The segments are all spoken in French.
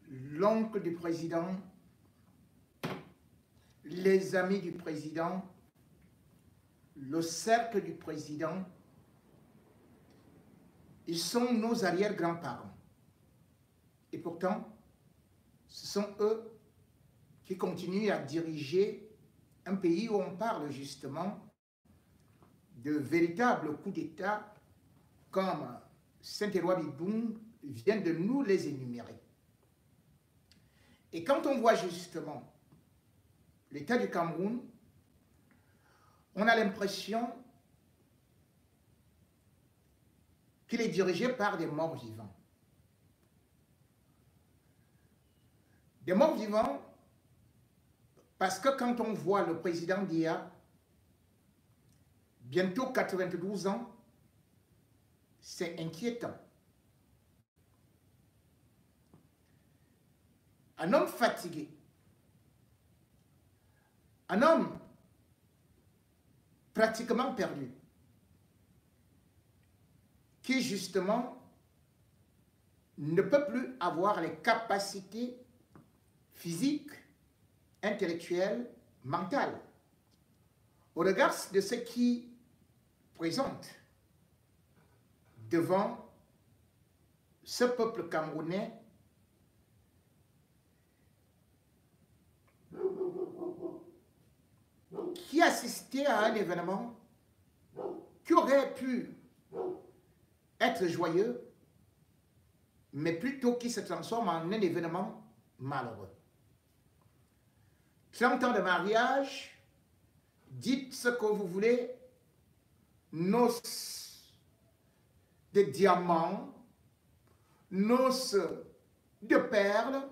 l'oncle du président, les amis du président, le cercle du président, ils sont nos arrière-grands-parents. Et pourtant, ce sont eux qui continuent à diriger un pays où on parle justement de véritables coups d'État comme Saint-Éloi Biboum vient de nous les énumérer. Et quand on voit justement l'État du Cameroun, on a l'impression qu'il est dirigé par des morts vivants. Des morts vivants parce que quand on voit le président Dia, bientôt 92 ans, c'est inquiétant. Un homme fatigué, un homme pratiquement perdu, qui justement ne peut plus avoir les capacités physiques, intellectuelles, mentales, au regard de ce qui présente devant ce peuple camerounais qui assistait à un événement qui aurait pu être joyeux, mais plutôt qui se transforme en un événement malheureux. 30 ans de mariage, dites ce que vous voulez, noces de diamants, noces de perles,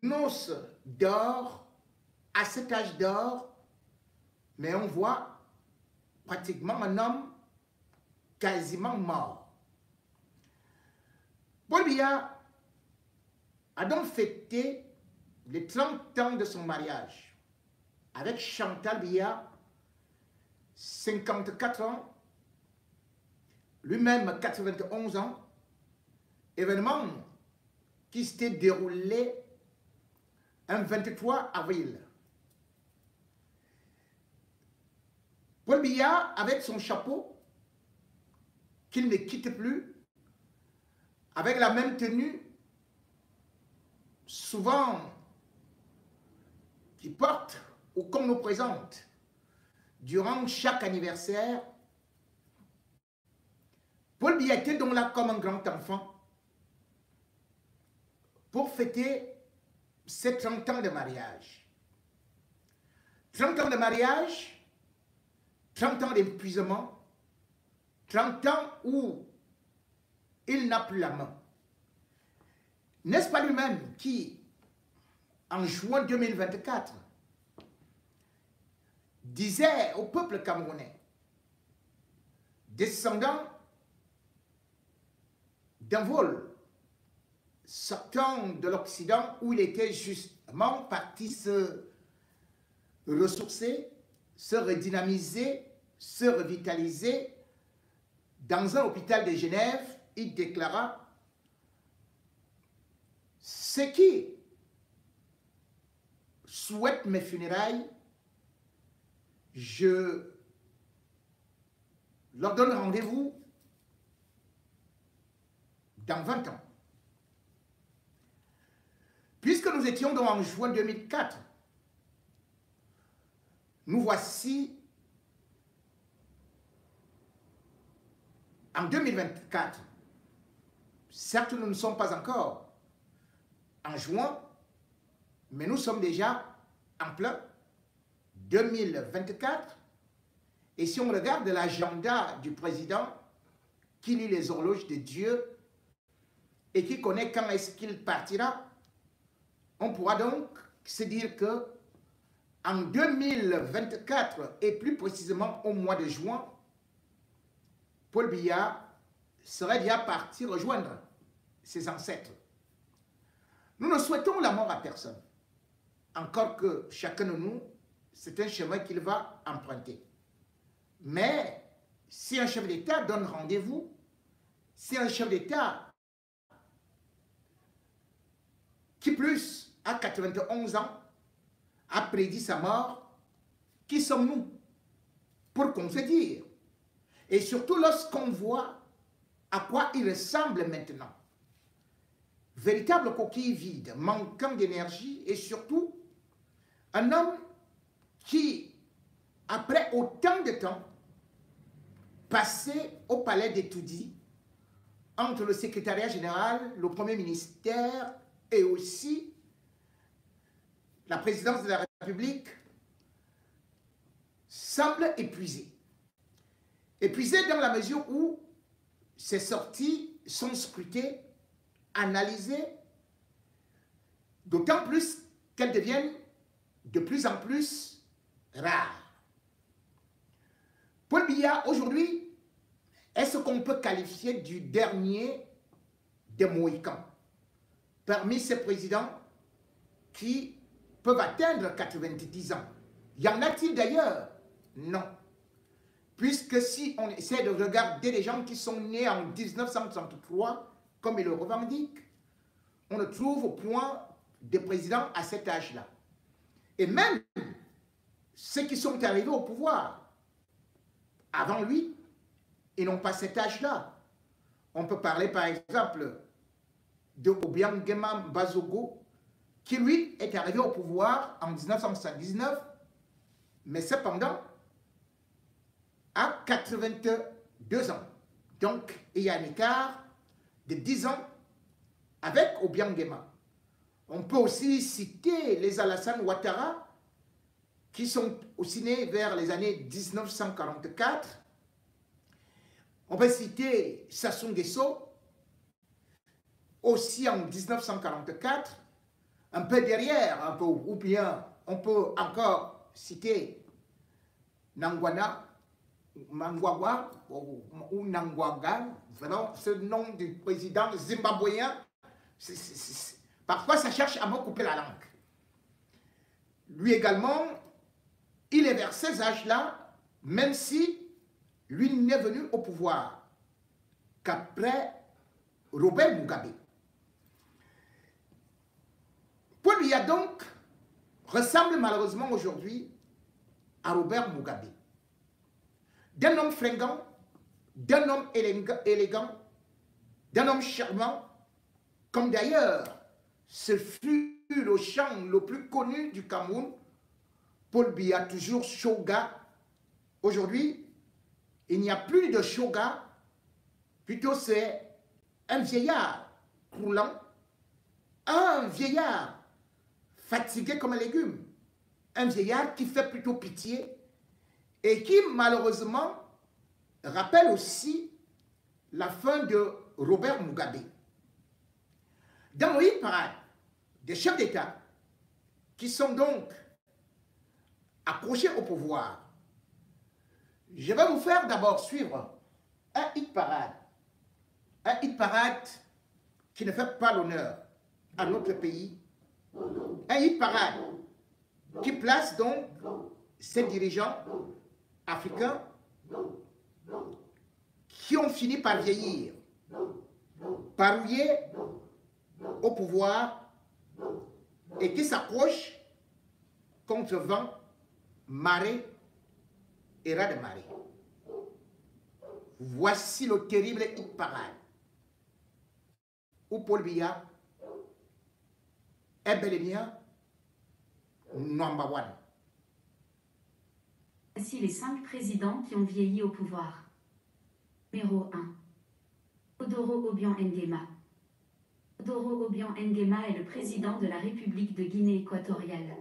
noces d'or, à cet âge d'or, mais on voit pratiquement un homme quasiment mort. Paul Biya a donc fêté les 30 ans de son mariage avec Chantal Biya, 54 ans, lui-même 91 ans, événement qui s'était déroulé un 23 avril. Paul Biya, avec son chapeau, qu'il ne quitte plus, avec la même tenue, souvent qu'il porte ou qu'on nous présente durant chaque anniversaire, Paul Biya était donc là comme un grand enfant pour fêter ses 30 ans de mariage. 30 ans de mariage, 30 ans d'épuisement, 30 ans où il n'a plus la main. N'est-ce pas lui-même qui, en juin 2024, disait au peuple camerounais, descendant d'un vol, sortant de l'Occident où il était justement parti se ressourcer, se redynamiser, se revitaliser. Dans un hôpital de Genève, il déclara « Ceux qui souhaitent mes funérailles, je leur donne rendez-vous dans 20 ans. » Puisque nous étions donc en juin 2004, nous voici en 2024. Certes, nous ne sommes pas encore en juin, mais nous sommes déjà en plein 2024. Et si on regarde l'agenda du président, qui lit les horloges de Dieu et qui connaît quand est-ce qu'il partira, on pourra donc se dire que en 2024, et plus précisément au mois de juin, Paul Biya serait déjà parti rejoindre ses ancêtres. Nous ne souhaitons la mort à personne. Encore que chacun de nous, c'est un chemin qu'il va emprunter. Mais si un chef d'État donne rendez-vous, si un chef d'État qui plus, à 91 ans, a prédit sa mort. Qui sommes-nous pour qu'on se dise? Et surtout lorsqu'on voit à quoi il ressemble maintenant. Véritable coquille vide, manquant d'énergie et surtout un homme qui, après autant de temps passé au palais d'Etoudi, entre le secrétariat général, le premier ministère et aussi la présidence de la République, semble épuisé. Épuisé dans la mesure où ses sorties sont scrutées, analysées, d'autant plus qu'elles deviennent de plus en plus rares. Paul Biya, aujourd'hui, est ce qu'on peut qualifier du dernier des Mohicans. Parmi ces présidents qui peuvent atteindre 90 ans. Y en a-t-il d'ailleurs? Non. Puisque si on essaie de regarder les gens qui sont nés en 1963, comme ils le revendiquent, on ne trouve au point des présidents à cet âge-là. Et même ceux qui sont arrivés au pouvoir avant lui, ils n'ont pas cet âge-là. On peut parler par exemple de Obiangema Bazogo, qui lui est arrivé au pouvoir en 1979, mais cependant à 82 ans. Donc il y a un écart de 10 ans avec Obiangema. On peut aussi citer les Alassane Ouattara, qui sont aussi nés vers les années 1944. On peut citer Sassou Nguesso, aussi en 1944, un peu derrière, un peu, ou bien on peut encore citer Nangwana, Mangwagwa, ou Nangwaga, vraiment ce nom du président zimbabwéen. Parfois ça cherche à me couper la langue. Lui également, il est vers ces âges-là, même si lui n'est venu au pouvoir qu'après Robert Mugabe. Paul Biya donc ressemble malheureusement aujourd'hui à Robert Mugabe. D'un homme fringant, d'un homme élégant, d'un homme charmant, comme d'ailleurs ce fut le chant le plus connu du Cameroun, Paul Biya, toujours shoga. Aujourd'hui, il n'y a plus de shoga, plutôt c'est un vieillard croulant, un vieillard fatigué comme un légume, un vieillard qui fait plutôt pitié et qui malheureusement rappelle aussi la fin de Robert Mugabe. Dans le parade des chefs d'État qui sont donc accrochés au pouvoir, je vais vous faire d'abord suivre un hit parade qui ne fait pas l'honneur à notre pays, un hit parade qui place donc ces dirigeants africains qui ont fini par vieillir, par rouiller au pouvoir et qui s'accrochent contre vent, marée et raz de marée. Voici le terrible hit parade où Paul Biya est bel et bien number one. Voici les 5 présidents qui ont vieilli au pouvoir. Numéro 1. Odoro Obiang Nguema. Odoro Obiang Nguema est le président de la République de Guinée équatoriale.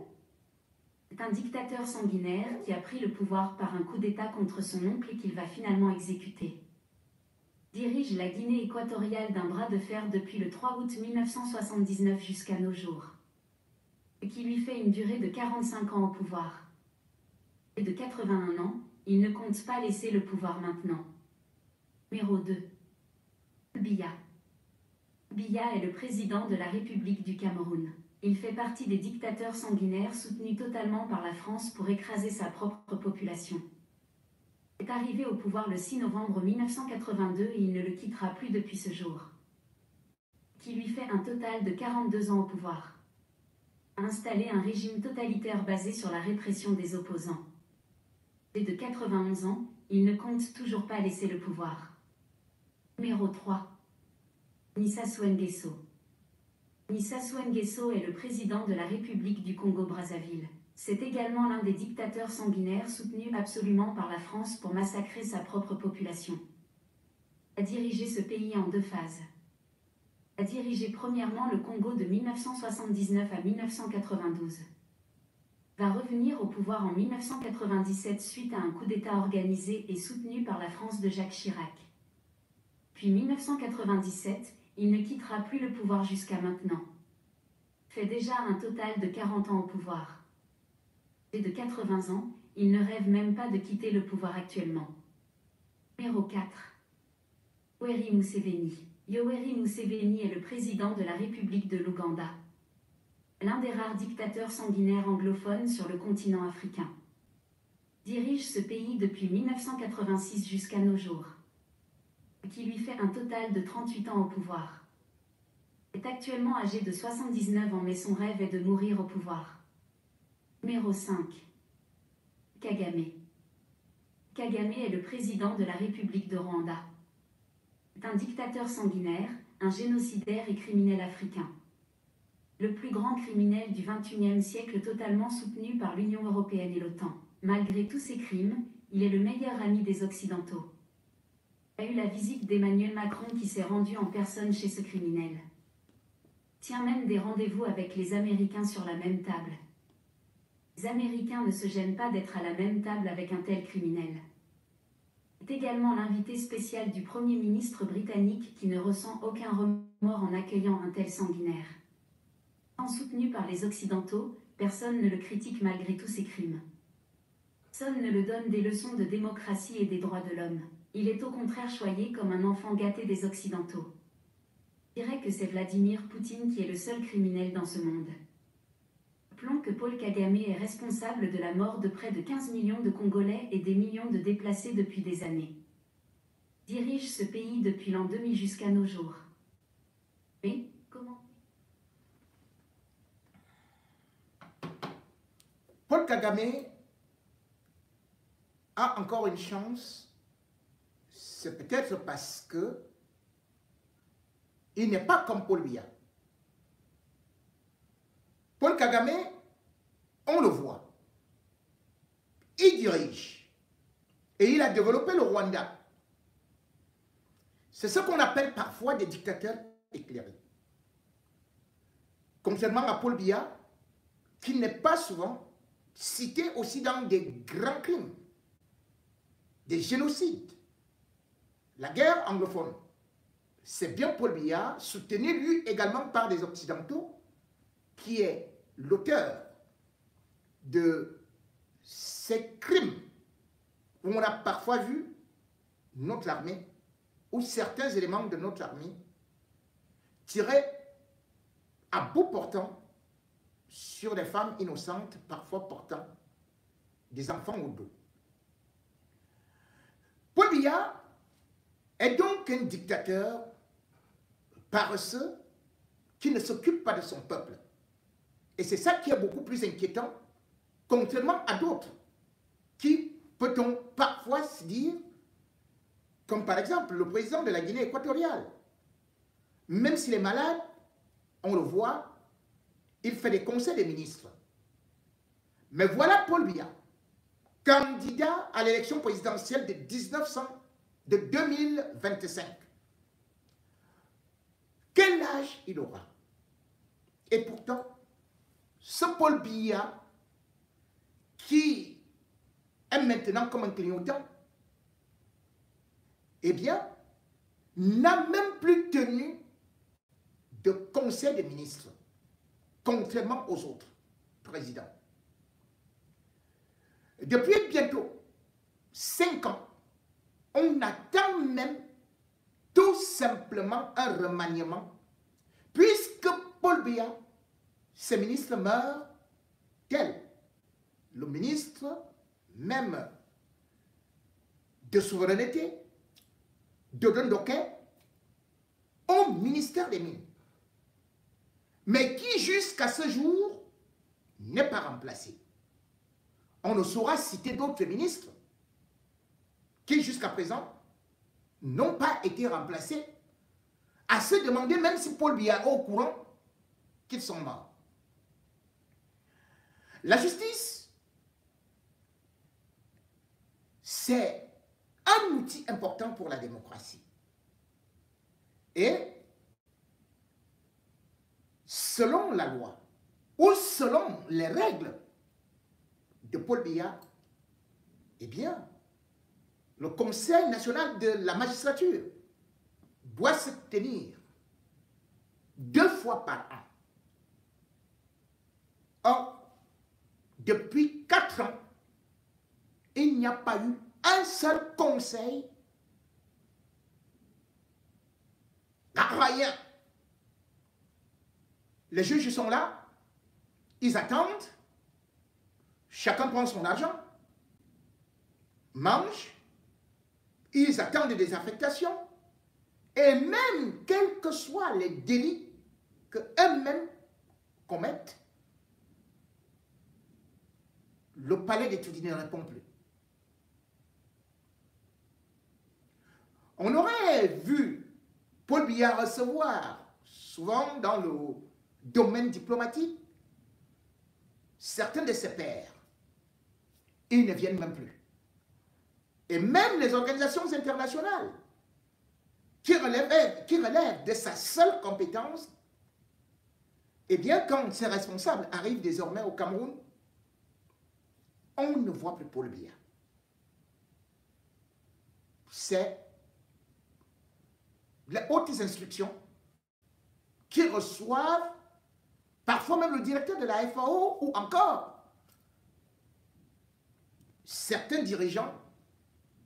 C'est un dictateur sanguinaire qui a pris le pouvoir par un coup d'État contre son oncle et qu'il va finalement exécuter. Dirige la Guinée équatoriale d'un bras de fer depuis le 3 août 1979 jusqu'à nos jours. Ce qui lui fait une durée de 45 ans au pouvoir. Et de 81 ans, il ne compte pas laisser le pouvoir maintenant. Numéro 2. Biya. Biya est le président de la République du Cameroun. Il fait partie des dictateurs sanguinaires soutenus totalement par la France pour écraser sa propre population. Il est arrivé au pouvoir le 6 novembre 1982 et il ne le quittera plus depuis ce jour. qui lui fait un total de 42 ans au pouvoir, a installé un régime totalitaire basé sur la répression des opposants. Âgé de 91 ans, il ne compte toujours pas laisser le pouvoir. Numéro 3. Denis Sassou Nguesso. Denis Sassou Nguesso est le président de la République du Congo-Brazzaville. C'est également l'un des dictateurs sanguinaires soutenus absolument par la France pour massacrer sa propre population. Il a dirigé ce pays en 2 phases. Il a dirigé premièrement le Congo de 1979 à 1992. Il va revenir au pouvoir en 1997 suite à un coup d'État organisé et soutenu par la France de Jacques Chirac. Puis 1997, il ne quittera plus le pouvoir jusqu'à maintenant. Il fait déjà un total de 40 ans au pouvoir. Âgé de 80 ans, il ne rêve même pas de quitter le pouvoir actuellement. Numéro 4. Yoweri Museveni. Yoweri Museveni est le président de la République de l'Ouganda, l'un des rares dictateurs sanguinaires anglophones sur le continent africain. Il dirige ce pays depuis 1986 jusqu'à nos jours, qui lui fait un total de 38 ans au pouvoir. Il est actuellement âgé de 79 ans mais son rêve est de mourir au pouvoir. Numéro 5. Kagame. Kagame est le président de la République de Rwanda. C'est un dictateur sanguinaire, un génocidaire et criminel africain. Le plus grand criminel du XXIe siècle totalement soutenu par l'Union européenne et l'OTAN. Malgré tous ses crimes, il est le meilleur ami des Occidentaux. Il a eu la visite d'Emmanuel Macron qui s'est rendu en personne chez ce criminel. Il tient même des rendez-vous avec les Américains sur la même table. Les Américains ne se gênent pas d'être à la même table avec un tel criminel. Il est également l'invité spécial du Premier ministre britannique qui ne ressent aucun remords en accueillant un tel sanguinaire. Soutenu par les Occidentaux, personne ne le critique malgré tous ses crimes. Personne ne le donne des leçons de démocratie et des droits de l'homme. Il est au contraire choyé comme un enfant gâté des Occidentaux. Je dirais que c'est Vladimir Poutine qui est le seul criminel dans ce monde. Rappelons que Paul Kagame est responsable de la mort de près de 15 millions de Congolais et des millions de déplacés depuis des années. Il dirige ce pays depuis l'an 2000 jusqu'à nos jours. Mais comment ? Paul Kagame a encore une chance, c'est peut-être parce que il n'est pas comme Paul Biya. Paul Kagame, on le voit, il dirige et il a développé le Rwanda. C'est ce qu'on appelle parfois des dictateurs éclairés. Contrairement à Paul Biya, qui n'est pas souvent cité aussi dans des grands crimes, des génocides, la guerre anglophone. C'est bien Paul Biya, soutenu lui également par des Occidentaux, qui est l'auteur de ces crimes où on a parfois vu notre armée ou certains éléments de notre armée tirer à bout portant sur des femmes innocentes, parfois portant des enfants au dos. Paul Biya est donc un dictateur paresseux qui ne s'occupe pas de son peuple. Et c'est ça qui est beaucoup plus inquiétant, contrairement à d'autres, qui, peut-on parfois se dire, comme par exemple le président de la Guinée équatoriale, même s'il est malade, on le voit, il fait des conseils des ministres. Mais voilà Paul Biya, candidat à l'élection présidentielle de 2025. Quel âge il aura? Et pourtant, ce Paul Biya, qui est maintenant comme un clignotant, eh bien, n'a même plus tenu de conseil des ministres, contrairement aux autres présidents. Depuis bientôt 5 ans, on attend même tout simplement un remaniement, puisque Paul Biya, ses ministres meurent, tel le ministre même de souveraineté, Dodon Doké, au ministère des Mines. mais qui jusqu'à ce jour n'est pas remplacé. On ne saura citer d'autres ministres qui jusqu'à présent n'ont pas été remplacés, à se demander même si Paul Biya est au courant qu'ils sont morts. La justice, c'est un outil important pour la démocratie. Et selon la loi ou selon les règles de Paul Biya, eh bien, le Conseil national de la magistrature doit se tenir 2 fois par an. Or, depuis 4 ans, il n'y a pas eu un seul conseil, rien. Les juges sont là, ils attendent, chacun prend son argent, mange, ils attendent des affectations, et même, quels que soient les délits qu'eux-mêmes commettent, le palais d'études ne répond plus. On aurait vu Paul Biya recevoir, souvent dans le domaine diplomatique, certains de ses pairs. Ils ne viennent même plus. Et même les organisations internationales qui relèvent de sa seule compétence, eh bien, quand ces responsables arrivent désormais au Cameroun, on ne voit plus Paul Biya. C'est les hautes instructions qui reçoivent parfois même le directeur de la FAO ou encore certains dirigeants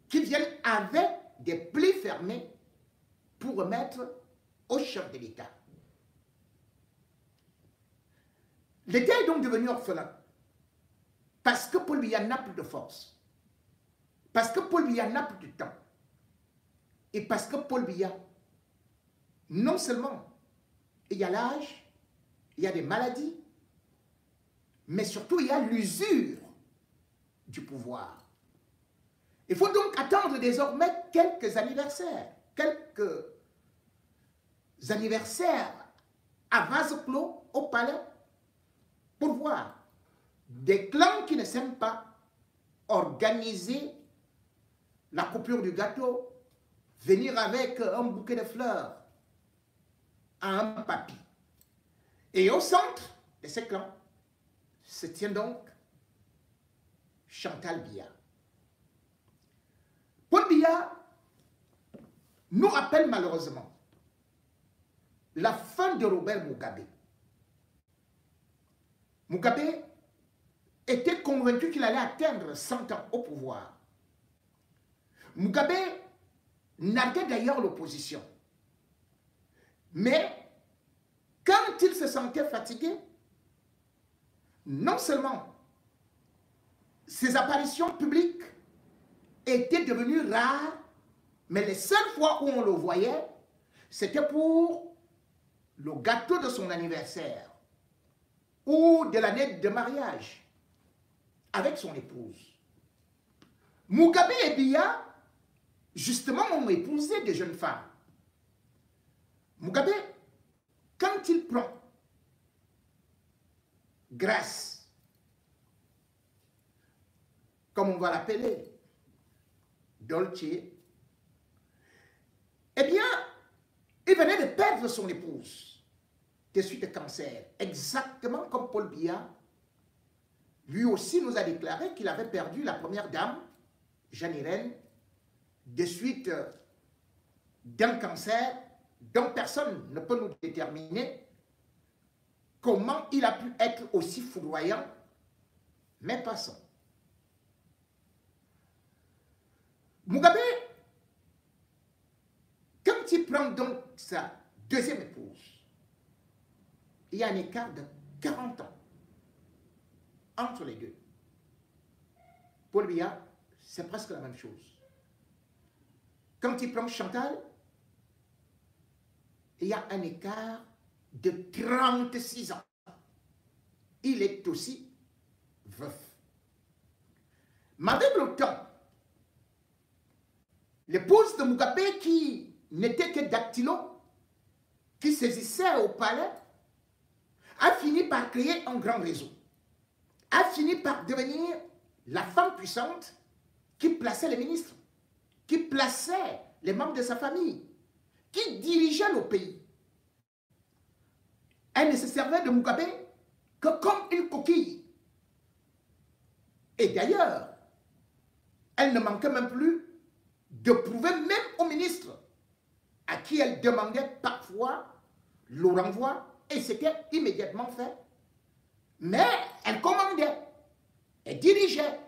qui viennent avec des plis fermés pour remettre au chef de l'État. L'État est donc devenu orphelin parce que Paul Biya n'a plus de force, parce que Paul Biya n'a plus de temps et parce que Paul Biya, non seulement il y a l'âge, il y a des maladies, mais surtout il y a l'usure du pouvoir. Il faut donc attendre désormais quelques anniversaires à vase clos au palais pour voir des clans qui ne s'aiment pas organiser la coupure du gâteau, venir avec un bouquet de fleurs à un papy. Et au centre de ces clans se tient donc Chantal Biya. Paul Biya nous rappelle malheureusement la fin de Robert Mugabe. Mugabe était convaincu qu'il allait atteindre 100 ans au pouvoir. Mugabe narguait d'ailleurs l'opposition. Mais quand il se sentait fatigué, non seulement ses apparitions publiques étaient devenues rares, mais les seules fois où on le voyait, c'était pour le gâteau de son anniversaire ou de l'année de mariage avec son épouse. Mugabe et Biya, justement, ont épousé des jeunes femmes. Mugabe, quand il prend grâce, comme on va l'appeler, Dolce, eh bien, il venait de perdre son épouse de suite de cancer, exactement comme Paul Biya, lui aussi nous a déclaré qu'il avait perdu la première dame, Jeanne Irène, de suite d'un cancer dont personne ne peut nous déterminer comment il a pu être aussi foudroyant, mais passons. Mugabe, quand il prend donc sa deuxième épouse, il y a un écart de 40 ans entre les deux. Paul Biya, c'est presque la même chose. Quand il prend Chantal, il y a un écart de 36 ans. Il est aussi veuf. Mais avec le temps, l'épouse de Mugabe, qui n'était que dactylo, qui saisissait au palais, a fini par créer un grand réseau, a fini par devenir la femme puissante qui plaçait les ministres, qui plaçait les membres de sa famille, qui dirigeait le pays. Elle ne se servait de Mugabe que comme une coquille. Et d'ailleurs, elle ne manquait même plus de prouver même au ministre, à qui elle demandait parfois le renvoi, et c'était immédiatement fait. Mais elle commandait, elle dirigeait,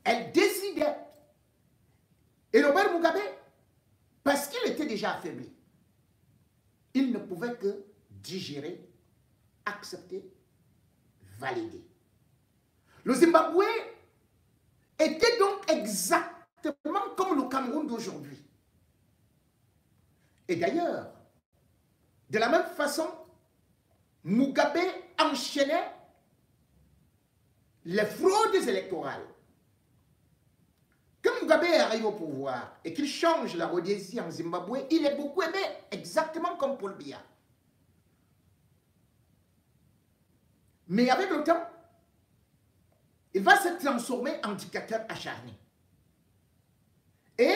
elle décidait. Et Robert Mugabe, parce qu'il était déjà affaibli, il ne pouvait que digérer, accepter, valider. Le Zimbabwe était donc exactement comme le Cameroun d'aujourd'hui. Et d'ailleurs, de la même façon, Mugabe enchaînait les fraudes électorales. Quand Mugabe arrive au pouvoir et qu'il change la Rhodésie en Zimbabwe, il est beaucoup aimé, exactement comme Paul Biya. Mais avec le temps, il va se transformer en dictateur acharné. Et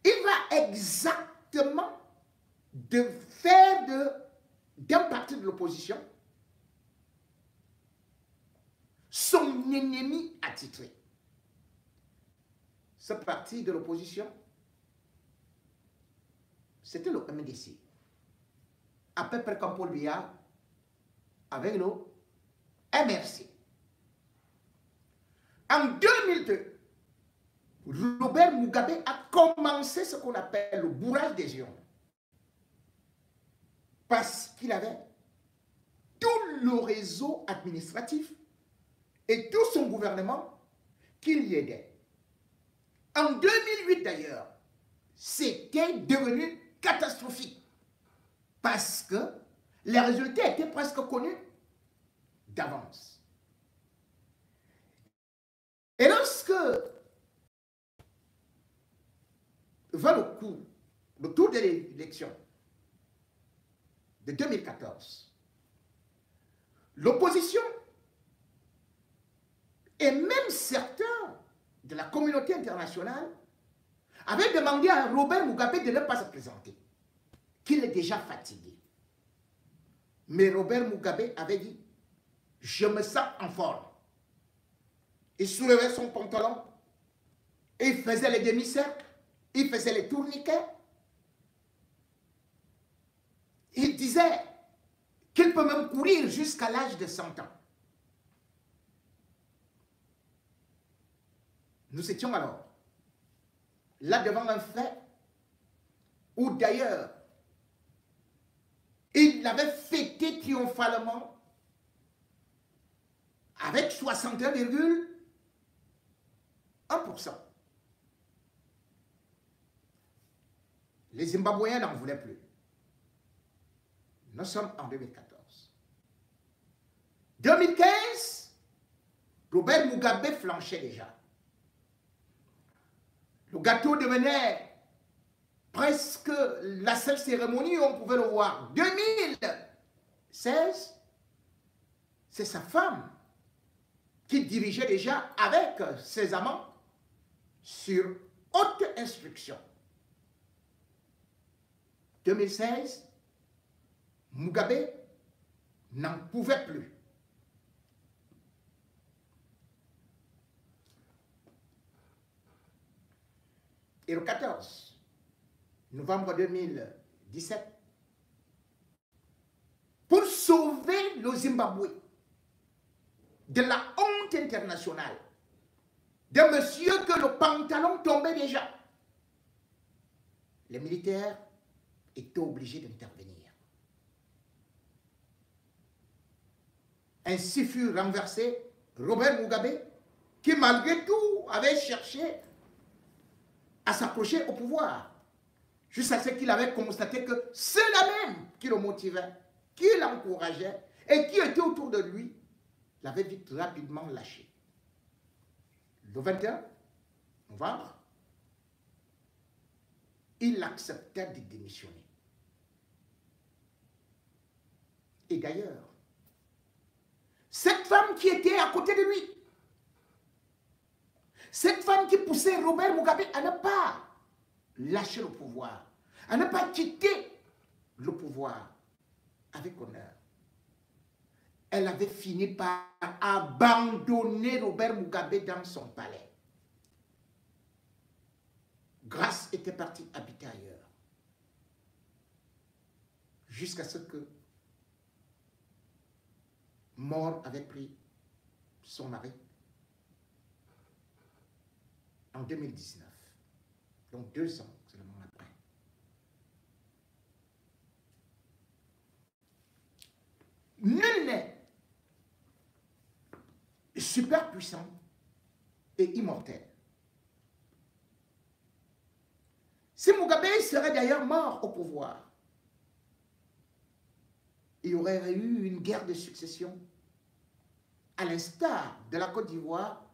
il va exactement faire d'un parti de l'opposition son ennemi attitré. Ce parti de l'opposition, c'était le MDC. À peu près comme Paul Biya avec le MRC. En 2002, Robert Mugabe a commencé ce qu'on appelle le bourrage des urnes. Parce qu'il avait tout le réseau administratif et tout son gouvernement qui l'y aidait. En 2008 d'ailleurs, c'était devenu catastrophique parce que les résultats étaient presque connus d'avance. Et lorsque va le tour de l'élection de 2014, l'opposition et même certains de la communauté internationale avaient demandé à Robert Mugabe de ne pas se présenter, qu'il est déjà fatigué. Mais Robert Mugabe avait dit, je me sens en forme. Il soulevait son pantalon, il faisait les demi-cercles, il faisait les tourniquets. Il disait qu'il peut même courir jusqu'à l'âge de 100 ans. Nous étions alors là devant un fait où d'ailleurs il avait fêté triomphalement avec 61,1%. Les Zimbabwéens n'en voulaient plus. Nous sommes en 2014. 2015, Robert Mugabe flanchait déjà. Le gâteau devenait presque la seule cérémonie où on pouvait le voir. 2016, c'est sa femme qui dirigeait déjà avec ses amants sur haute instruction. 2016, Mugabe n'en pouvait plus. Et le 14 novembre 2017, pour sauver le Zimbabwe de la honte internationale, de monsieur que le pantalon tombait déjà, les militaires étaient obligés d'intervenir. Ainsi fut renversé Robert Mugabe, qui malgré tout avait cherché à s'approcher au pouvoir, jusqu'à ce qu'il avait constaté que c'est la même qui le motivait. qui l'encourageait et qui était autour de lui, l'avait vite rapidement lâché. Le 21 novembre, il accepta de démissionner. Et d'ailleurs, cette femme qui était à côté de lui, cette femme qui poussait Robert Mugabe à ne pas lâcher le pouvoir, à ne pas quitter le pouvoir avec honneur, elle avait fini par abandonner Robert Mugabe dans son palais. Grace était partie habiter ailleurs. Jusqu'à ce que Mort avait pris son mari en 2019. Donc 2 ans seulement après. Nul n'est super puissant et immortel. Si Mugabe serait d'ailleurs mort au pouvoir, il y aurait eu une guerre de succession, à l'instar de la Côte d'Ivoire,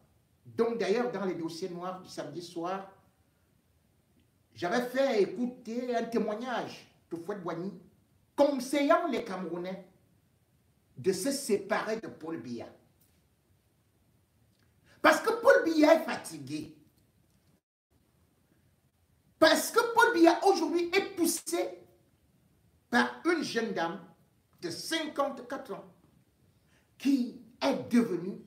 dont d'ailleurs dans les dossiers noirs du samedi soir, j'avais fait écouter un témoignage de Houphouët-Boigny conseillant les Camerounais de se séparer de Paul Biya. Parce que Paul Biya est fatigué. Parce que Paul Biya aujourd'hui est poussé par une jeune dame de 54 ans qui est devenue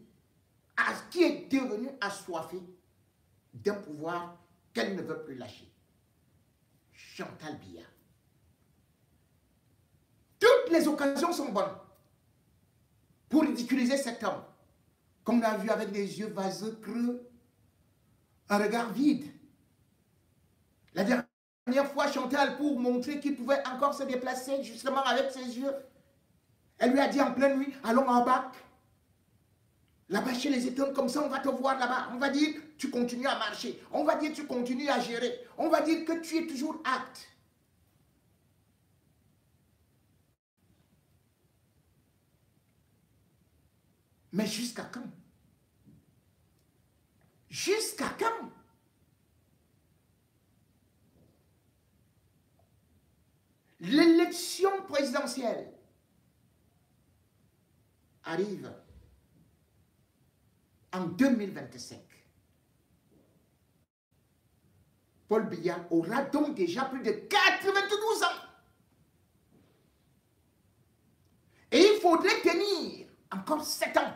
assoiffée d'un pouvoir qu'elle ne veut plus lâcher. Chantal Biya. Toutes les occasions sont bonnes pour ridiculiser cet homme, comme on a vu avec des yeux vaseux, creux, un regard vide. La dernière fois, Chantal, pour montrer qu'il pouvait encore se déplacer justement avec ses yeux, elle lui a dit en pleine nuit, allons en bac. Là-bas chez les étoiles, comme ça on va te voir là-bas. On va dire, tu continues à marcher. On va dire, tu continues à gérer. On va dire que tu es toujours apte. Mais jusqu'à quand? Jusqu'à quand? L'élection présidentielle arrive en 2025. Paul Biya aura donc déjà plus de 92 ans. Et il faudrait tenir encore 7 ans.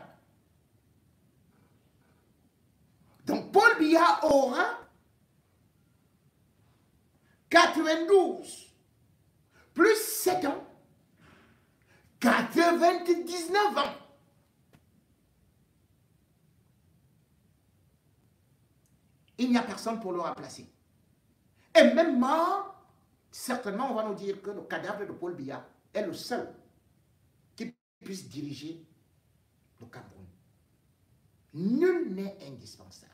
Donc Paul Biya aura 92 plus 7 ans, 99 ans. Il n'y a personne pour le remplacer. Et même mort, certainement on va nous dire que le cadavre de Paul Biya est le seul qui puisse diriger le Cameroun. Nul n'est indispensable.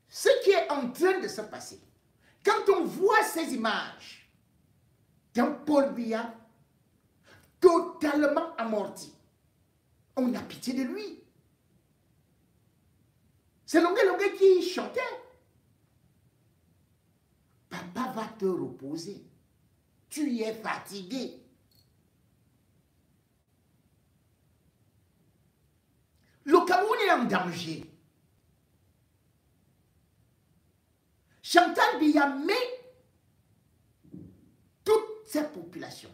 Ce qui est en train de se passer, quand on voit ces images d'un Paul Biya totalement amorti, on a pitié de lui. C'est Longué Longué qui chantait. Papa va te reposer. Tu es fatigué. Le Cameroun est en danger. Chantal Biya met toute sa population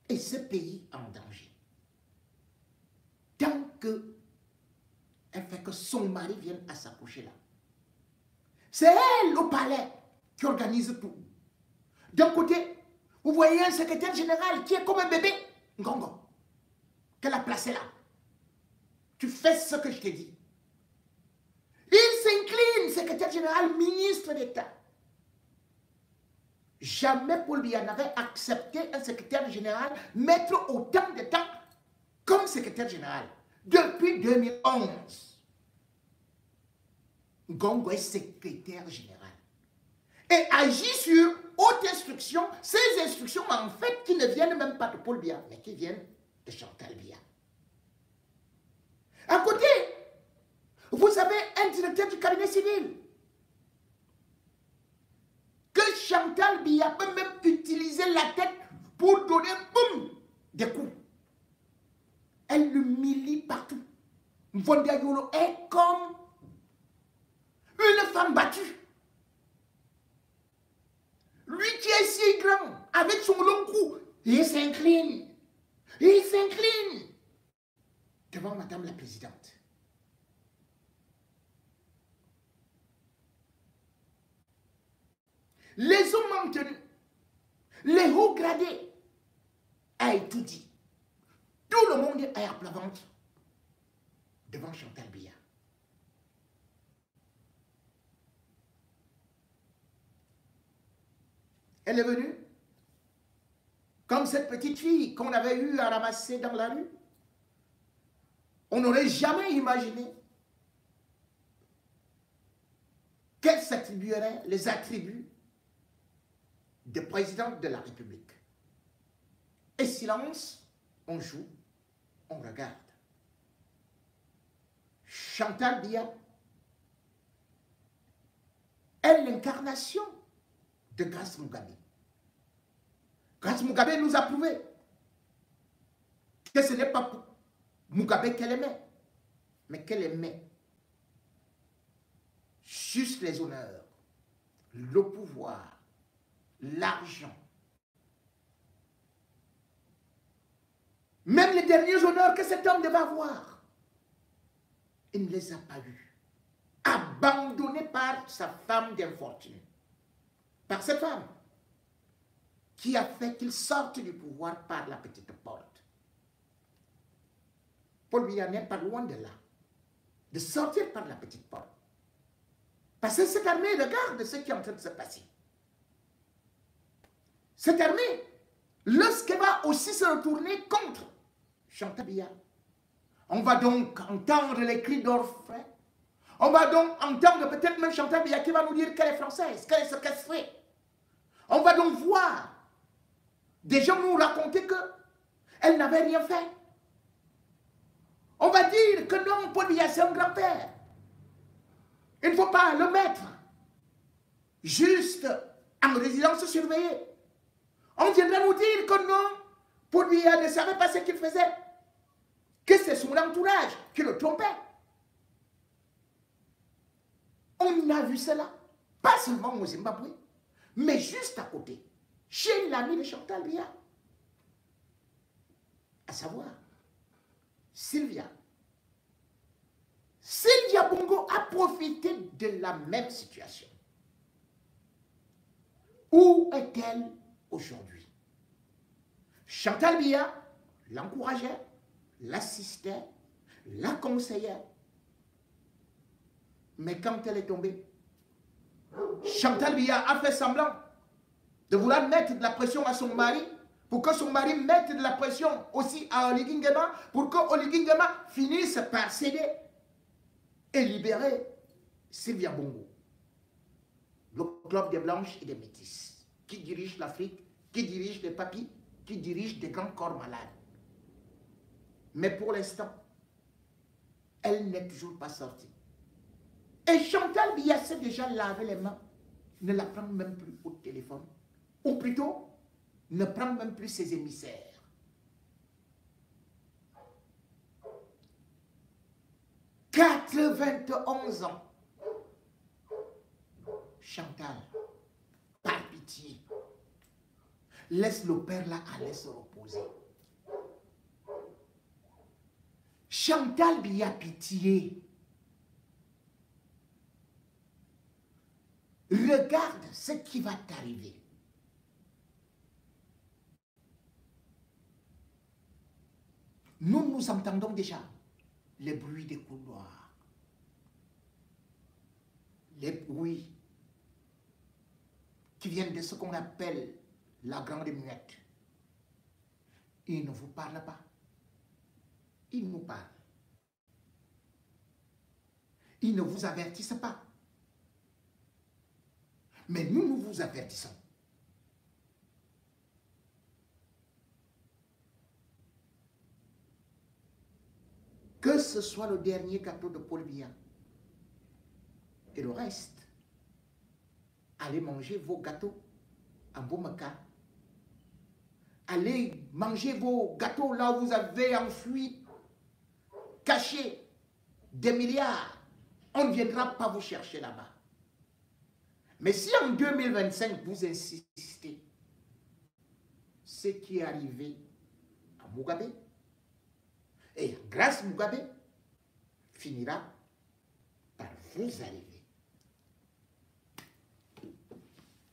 et ce pays en danger. Tant que elle fait que son mari vienne à s'approcher là. C'est elle au palais qui organise tout. D'un côté, vous voyez un secrétaire général qui est comme un bébé, Ngongo, qu'elle a placé là. Tu fais ce que je t'ai dit. Il s'incline, secrétaire général, ministre d'État. Jamais Paul Biya n'avait accepté un secrétaire général mettre autant de temps comme secrétaire général. Depuis 2011, Ngongo est secrétaire général. et agit sur haute instruction, ces instructions en fait qui ne viennent même pas de Paul Biya, mais qui viennent de Chantal Biya. À côté, vous avez un directeur du cabinet civil que Chantal Biya peut même utiliser la tête pour donner boum, des coups. Elle l'humilie partout. Mvondia Yolo est comme une femme battue. Lui qui est si grand, avec son long cou, il s'incline. Il s'incline devant Madame la Présidente. Les hommes maintenus, les hauts gradés, a tout dit. Tout le monde est à plat ventre devant Chantal Biya. Elle est venue comme cette petite fille qu'on avait eue à ramasser dans la rue. On n'aurait jamais imaginé qu'elle s'attribuerait les attributs de présidente de la République. Et silence, on joue, on regarde. Chantal Biya est l'incarnation de Grace Mugabe. Grace Mugabe nous a prouvé que ce n'est pas Mugabe qu'elle aimait, mais qu'elle aimait juste les honneurs, le pouvoir, l'argent. Même les derniers honneurs que cet homme devait avoir, il ne les a pas eus. Abandonné par sa femme d'infortune. Par cette femme qui a fait qu'il sorte du pouvoir par la petite porte. Paul Biya n'est pas loin de là, de sortir par la petite porte. Parce que cette armée regarde ce qui est en train de se passer. Cette armée, lorsqu'elle va aussi se retourner contre Chantal Biya, on va donc entendre les cris d'orfraie. On va donc entendre peut-être même Chantal Biya qui va nous dire qu'elle est française, qu'elle est séquestrée. On va donc voir des gens nous raconter qu'elle n'avait rien fait. On va dire que non, Paul Biya c'est un grand-père. Il ne faut pas le mettre juste en résidence surveillée. On viendra nous dire que non, Paul Biya ne savait pas ce qu'il faisait, que c'est son entourage qui le trompait. On a vu cela, pas seulement au Zimbabwe, mais juste à côté, chez l'ami de Chantal Biya, à savoir Sylvia. Sylvia Bongo a profité de la même situation. Où est-elle aujourd'hui? Chantal Biya l'encourageait, l'assistait, la conseillait. Mais quand elle est tombée, Chantal Biya a fait semblant de vouloir mettre de la pression à son mari pour que son mari mette de la pression aussi à Oligui Nguema pour que Oligui Nguema finisse par céder et libérer Sylvia Bongo, le club des blanches et des métis, qui dirige l'Afrique, qui dirige les papis, qui dirige des grands corps malades. Mais pour l'instant, elle n'est toujours pas sortie. Et Chantal Biya s'est déjà lavé les mains, ne la prend même plus au téléphone, ou plutôt, ne prend même plus ses émissaires. « 91 ans. Chantal, par pitié, laisse le père là aller se reposer. Chantal Biya, pitié. Regarde ce qui va t'arriver. Nous entendons déjà les bruits des couloirs, les bruits qui viennent de ce qu'on appelle la grande muette. Ils ne vous parlent pas. Ils nous parlent. Ils ne vous avertissent pas. Mais nous, nous vous avertissons. Que ce soit le dernier gâteau de Paul Biya et le reste, allez manger vos gâteaux en Bamaka. Allez manger vos gâteaux là où vous avez enfoui, caché des milliards. On ne viendra pas vous chercher là-bas. Mais si en 2025, vous insistez, ce qui est arrivé à Mugabe, et grâce à Mugabe, finira par vous arriver.